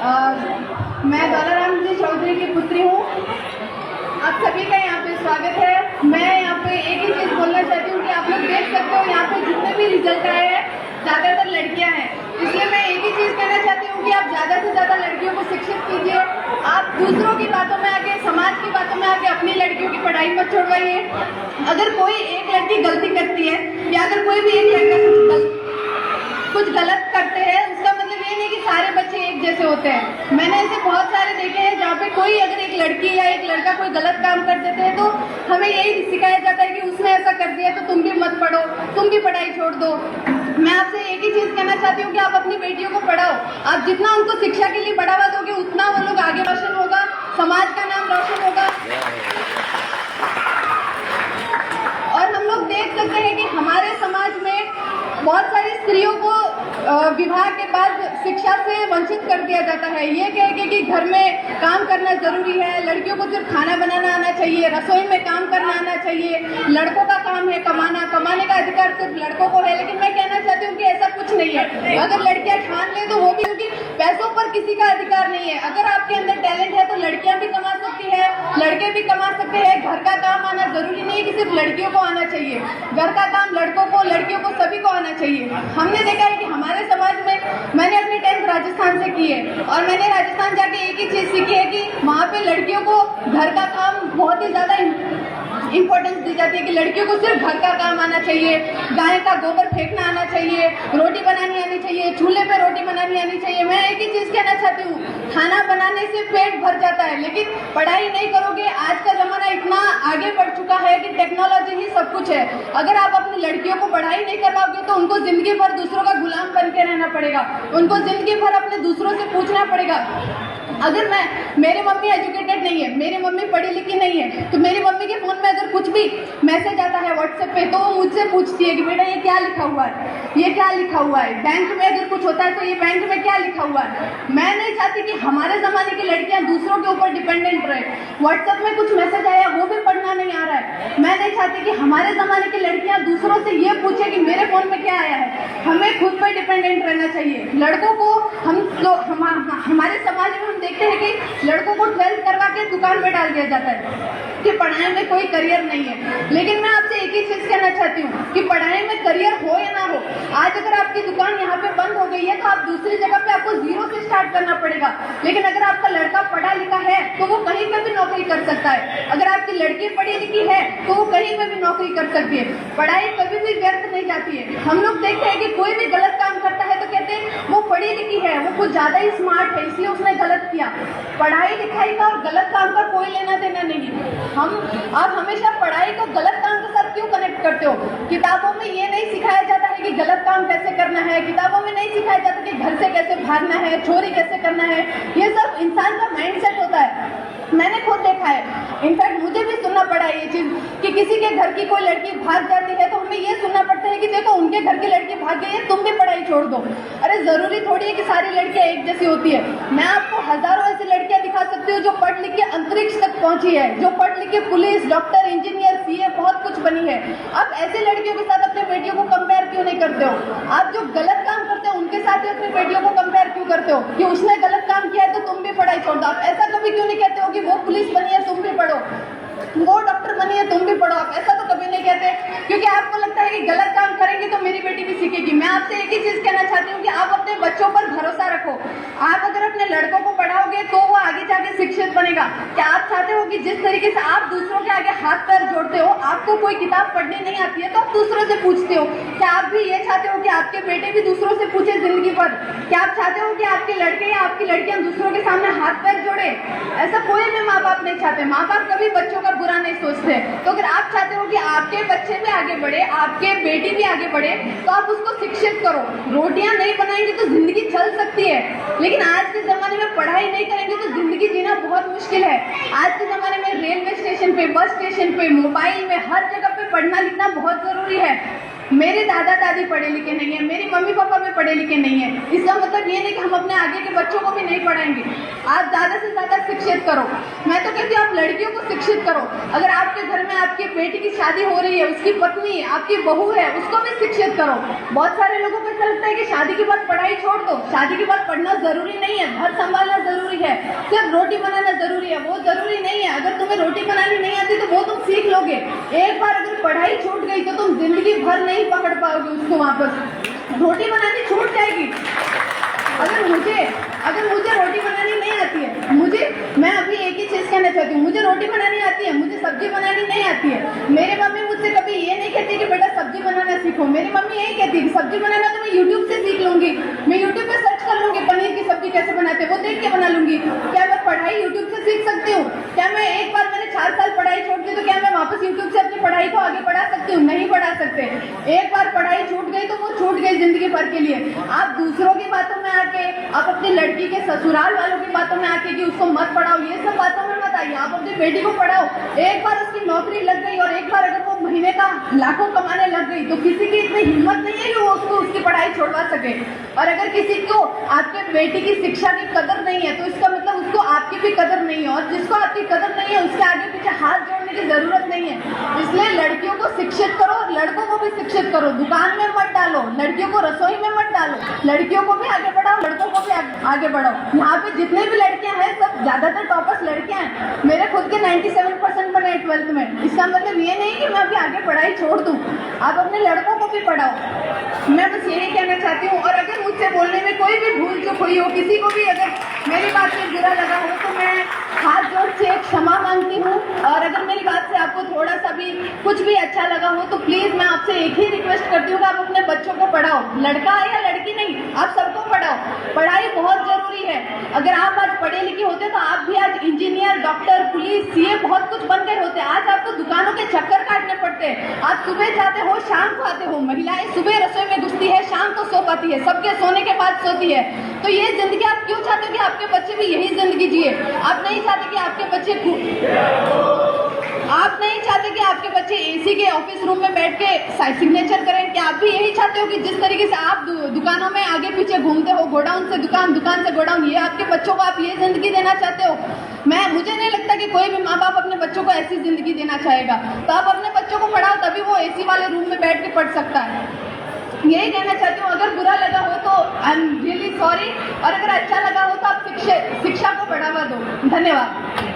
मैं बालाराम जी चौधरी की पुत्री हूँ। आप सभी का यहाँ पे स्वागत है। मैं यहाँ पे एक ही चीज़ बोलना चाहती हूँ कि आप लोग देख सकते हो यहाँ पे जितने भी रिजल्ट आए हैं ज़्यादातर लड़कियाँ हैं, इसलिए मैं एक ही चीज़ कहना चाहती हूँ कि आप ज़्यादा से ज़्यादा लड़कियों को शिक्षित कीजिए। आप दूसरों की बातों में आके, समाज की बातों में आके अपनी लड़कियों की पढ़ाई मत छोड़वाइए। अगर कोई एक लड़की गलती करती है या अगर कोई भी एक लड़का कुछ गलत करते हैं, उसका मतलब ये नहीं कि सारे बच्चे एक जैसे होते हैं। मैंने ऐसे बहुत सारे देखे हैं जहाँ पे कोई अगर एक लड़की या एक लड़का कोई गलत काम कर देते हैं तो हमें यही सिखाया जाता है कि उसने ऐसा कर दिया तो तुम भी मत पढ़ो, तुम भी पढ़ाई छोड़ दो। मैं आपसे एक ही चीज कहना चाहती हूँ कि आप अपनी बेटियों को पढ़ाओ। आप जितना उनको शिक्षा के लिए बढ़ावा दोगे उतना वो लोग आगे रोशन होगा, समाज का नाम रोशन होगा। और हम लोग देख सकते हैं कि हमारे समाज में बहुत सारी स्त्रियों को विवाह के बाद शिक्षा से वंचित कर दिया जाता है। ये कह के कि घर में काम करना जरूरी है, लड़कियों को सिर्फ खाना बनाना आना चाहिए, रसोई में काम करना आना चाहिए, लड़कों का काम है कमाना, कमाने का अधिकार सिर्फ लड़कों को है। लेकिन मैं कहना चाहती हूँ कि ऐसा कुछ नहीं है। अगर लड़कियां ठान ले तो वो भी, क्योंकि पैसों पर किसी का अधिकार नहीं है। अगर आपके अंदर टैलेंट है तो लड़कियां भी कमा सकती है, लड़के भी कमा सकते हैं। घर का काम आना जरूरी नहीं है कि सिर्फ लड़कियों को आना चाहिए, घर का काम लड़कों को, लड़कियों को, सभी को आना चाहिए। हमने देखा है कि हमारे समाज में, मैंने अपनी 10th राजस्थान से की है और मैंने राजस्थान जाके एक ही चीज सीखी है कि वहाँ पे लड़कियों को घर का काम बहुत ही ज्यादा इंपॉर्टेंस दी जाती है कि लड़कियों को सिर्फ घर का काम आना चाहिए, गाय का गोबर फेंकना आना चाहिए, रोटी बनानी आनी चाहिए, चूल्हे पे रोटी बनानी आनी चाहिए। मैं एक ही चीज कहना चाहती हूँ, खाना बनाने से पेट भर जाता है, लेकिन पढ़ाई नहीं करोगे। आज का जमाना इतना आगे बढ़ चुका है कि टेक्नोलॉजी ही सब कुछ है। अगर आप अपनी लड़कियों को पढ़ाई नहीं करवाओगे तो उनको जिंदगी भर दूसरों का गुलाम बन के रहना पड़ेगा, उनको जिंदगी भर अपने दूसरों से पूछना पड़ेगा। अगर मेरी मम्मी एजुकेटेड नहीं है, मेरी मम्मी पढ़ी लिखी नहीं है, तो मेरी मम्मी के फोन में अगर कुछ भी मैसेज आता है व्हाट्सएप पे तो वो मुझसे पूछती है कि बेटा ये क्या लिखा हुआ है, ये क्या लिखा हुआ है। बैंक में अगर कुछ होता है तो ये बैंक में क्या लिखा हुआ है। मैं नहीं चाहती कि हमारे जमाने की लड़कियां दूसरों के ऊपर डिपेंडेंट रहे। व्हाट्सएप में कुछ मैसेज आया वो भी पढ़ना नहीं आ रहा है। मैं नहीं चाहती कि हमारे जमाने की लड़कियां दूसरों से ये पूछे कि मेरे फोन में क्या आया है। हमें खुद पर डिपेंडेंट रहना चाहिए। लड़कों को हमारे समाज में हम देखते हैं कि लड़कों को 12th करवा के दुकान में डाल दिया जाता है कि पढ़ाई में कोई करियर नहीं है। लेकिन मैं आपसे एक ही चीज कहना चाहती हूँ कि पढ़ाई में करियर हो या ना हो, आज अगर आपकी दुकान यहाँ पे बंद हो गई है तो आप दूसरी जगह पे आपको जीरो से स्टार्ट करना पड़ेगा। लेकिन अगर आपका लड़का पढ़ा लिखा है तो वो कहीं पे भी नौकरी कर सकता है। अगर आपकी लड़की पढ़ी लिखी है तो वो कहीं पे भी नौकरी कर सकती है। पढ़ाई कभी भी व्यर्थ नहीं जाती है। हम लोग देखते हैं कि कोई भी गलत काम करता है तो कहते हैं वो पढ़ी लिखी है, वो कुछ ज्यादा ही स्मार्ट है इसलिए उसने गलत किया। पढ़ाई लिखाई का और गलत काम का कोई लेना देना नहीं है। आप हमेशा पढ़ाई को गलत काम के साथ क्यों कनेक्ट करते हो? किताबों में ये नहीं सिखाया जाता है कि गलत काम कैसे करना है, किताबों में नहीं सिखाया जाता कि घर से कैसे भागना है, चोरी कैसे करना है। ये सब इंसान का माइंडसेट होता है। मैंने खुद देखा है, इनफैक्ट मुझे भी सुनना पड़ा ये चीज कि किसी के घर की कोई लड़की भाग जाती है तो हमें ये सुनना पड़ता है कि देखो उनके घर की लड़की भाग गई है, तुम भी पढ़ाई छोड़ दो। अरे जरूरी थोड़ी है कि सारी लड़कियां एक जैसी होती है। मैं आपको हजारों ऐसी लड़कियां दिखा सकती हूँ जो पढ़ लिख के अंतरिक्ष तक पहुंची है, जो पढ़ लिख के पुलिस, डॉक्टर, इंजीनियर, सीए बहुत कुछ बनी है। आप ऐसी लड़कियों के साथ अपनी बेटियों को कंपेयर क्यों नहीं करते हो? आप जो गलत काम करते हो उनके साथ ही अपनी बेटियों को कंपेयर क्यों करते हो कि उसने गलत काम किया है तो तुम भी पढ़ाई छोड़ दो? आप ऐसा कभी क्यों नहीं कहते हो कि वो पुलिस बनी है तुम भी पढ़ो, वो डॉक्टर बनी है तुम भी पढ़ो? आप ऐसा तो कभी नहीं कहते, क्योंकि आपको लगता है कि गलत काम करेंगे तो मेरी बेटी भी सीखेगी। मैं आपसे एक ही चीज कहना चाहती हूँ कि आप अपने बच्चों पर भरोसा रखो। आप अगर अपने लड़कों को पढ़ाओगे तो वो आगे जाके शिक्षित बनेगा। क्या आप चाहते हो कि जिस तरीके से आप दूसरों के आगे हाथ पैर जोड़ते हो, आपको कोई किताब पढ़नी नहीं आती है तो आप दूसरों से पूछते हो? क्या आप भी ये चाहते हो कि आपके बेटे भी दूसरों से पूछे जिंदगी भर? क्या आप चाहते हो कि आपके लड़के या आपकी लड़कियां दूसरों के सामने हाथ पैर जोड़े? ऐसा कोई भी माँ बाप नहीं चाहते। माँ बाप कभी बच्चों का बुरा नहीं सोचते। तो अगर आप चाहते हो कि आपके बच्चे भी आगे बढ़े, आपके बेटी भी आगे बढ़े, तो आप उसको शिक्षित करो। रोटियां नहीं बनाएंगे तो जिंदगी चल सकती है, लेकिन आज के जमाने में पढ़ाई नहीं करेंगे तो जिंदगी जीना बहुत मुश्किल है। आज के जमाने में रेलवे स्टेशन पे, बस स्टेशन पे, मोबाइल में, हर जगह पे पढ़ना लिखना बहुत जरूरी है। मेरे दादा दादी पढ़े लिखे नहीं है, मेरी मम्मी पापा भी पढ़े लिखे नहीं है, इसका मतलब ये नहीं कि हम अपने आगे के बच्चों को भी नहीं पढ़ाएंगे। आप ज़्यादा से ज़्यादा शिक्षित करो। मैं तो कहती हूँ आप लड़कियों को शिक्षित करो। अगर आपके घर में आपकी बेटी की शादी हो रही है, उसकी पत्नी आपकी बहू है, उसको भी शिक्षित करो। बहुत सारे लोगों को ऐसा लगता है कि शादी के बाद पढ़ाई छोड़ दो। शादी के बाद पढ़ना जरूरी नहीं है, घर संभालना जरूरी है, सिर्फ रोटी बनाना जरूरी है, वो जरूरी नहीं है। अगर तुम्हें रोटी बनानी नहीं आती तो वो तुम सीख लोगे। एक बार अगर पढ़ाई छूट गई तो तुम जिंदगी भर नहीं पकड़ पाओगे उसको वापस। रोटी बनानी छूट जाएगी। अगर मुझे रोटी बनानी नहीं आती है, मैं अभी एक ही चीज कहना चाहती हूँ, मुझे रोटी बनानी आती है, मुझे सब्जी बनानी नहीं आती है। मेरी मम्मी मुझसे कभी ये नहीं कहती कि बेटा सब्जी बनाना सीखो। मेरी मम्मी यही कहती है कि सब्जी बनाना तो मैं यूट्यूब से सीख लूंगी, मैं यूट्यूब पे सर्च कर लूंगी पनीर की सब्जी कैसे बनाते, वो देख के बना लूंगी। क्या मैं पढ़ाई यूट्यूब से सीख सकती हूँ? क्या मैं एक बार मैंने 4 साल पढ़ाई छोड़ दी तो क्या मैं वापस यूट्यूब से अपनी पढ़ाई को आगे बढ़ा सकती हूँ? नहीं बढ़ा सकते। एक बार पढ़ाई छूट गई तो वो छूट गई जिंदगी भर के लिए। आप दूसरों की बातों में आके, आप अपनी लड़की के ससुराल वालों की बातों में आके कि उसको मत पढ़ाओ, ये सब बातों में मत आइए। आप अपनी बेटी को पढ़ाओ। एक बार उसकी नौकरी लग गई और एक बार अगर वो महीने का लाखों कमाने लग गई तो किसी की इतनी हिम्मत नहीं है कि वो उसको उसकी पढ़ाई छोड़वा सके। और अगर किसी को आपके बेटी की शिक्षा की कदर नहीं है तो इसका मतलब उसको आपकी भी कदर नहीं है, और जिसको आपकी कदर नहीं है उसके आगे पीछे हाथ जोड़ने की जरूरत नहीं है। इसलिए लड़कियों को शिक्षित करो और लड़कों को भी शिक्षित करो। दुकान में मत डालो, लड़कियों को रसोई में मत डालो। लड़कियों को भी आगे बढ़ाओ, लड़कों को भी आगे बढ़ाओ। यहाँ पे जितने भी लड़कियां हैं सब ज्यादातर टॉपर्स लड़कियां हैं। मेरे खुद के 97% बने 12th में। इसका मतलब ये नहीं कि मैं अभी आगे पढ़ाई छोड़ दूं। आप अपने लड़कों को भी पढ़ाओ। मैं बस यही कहना चाहती हूँ। और अगर मुझसे बोलने में कोई भी भूल चूक हुई हो, किसी को भी अगर मेरी बात में बुरा लगा हो तो मैं हाथ जोड़ से क्षमा मांगती हूँ। और अगर मेरी बात से आपको थोड़ा सा भी कुछ भी अच्छा लगा हो तो प्लीज मैं आपसे एक ही रिक्वेस्ट करती हूँ कि आप अपने बच्चों को पढ़ाओ। लड़का है या लड़की नहीं, आप सबको पढ़ाओ। पढ़ाई बहुत जरूरी है। अगर आप आज पढ़े लिखे होते तो आप भी आज इंजीनियर, डॉक्टर, पुलिस, सीए बहुत कुछ बन गए होते। आज आपको दुकानों के चक्कर काटने पड़ते हैं। आप सुबह जाते हो, शाम को आते हो। महिलाएं सुबह रसोई में घुसती है, शाम को सो पाती है, सबके सोने के बाद सोती है। तो ये जिंदगी आप क्यों चाहते हो कि आपके बच्चे भी यही जिंदगी जिए? आप नहीं चाहते कि आपके बच्चे एसी के ऑफिस रूम में बैठ के सिग्नेचर करें? क्या आप भी यही चाहते हो कि जिस तरीके से आप दुकानों में आगे पीछे घूमते हो, गोडाउन से दुकान, दुकान से गोडाउन, ये आपके बच्चों को आप ये जिंदगी देना चाहते हो? मुझे नहीं लगता कि कोई भी माँ बाप अपने बच्चों को ऐसी जिंदगी देना चाहेगा। तो आप अपने बच्चों को पढ़ाओ, तभी वो एसी वाले रूम में बैठ के पढ़ सकता है। यही कहना चाहती हूँ। अगर बुरा लगा हो तो आई एम रियली सॉरी, और अगर अच्छा लगा हो तो आप शिक्षा को बढ़ावा दो। धन्यवाद।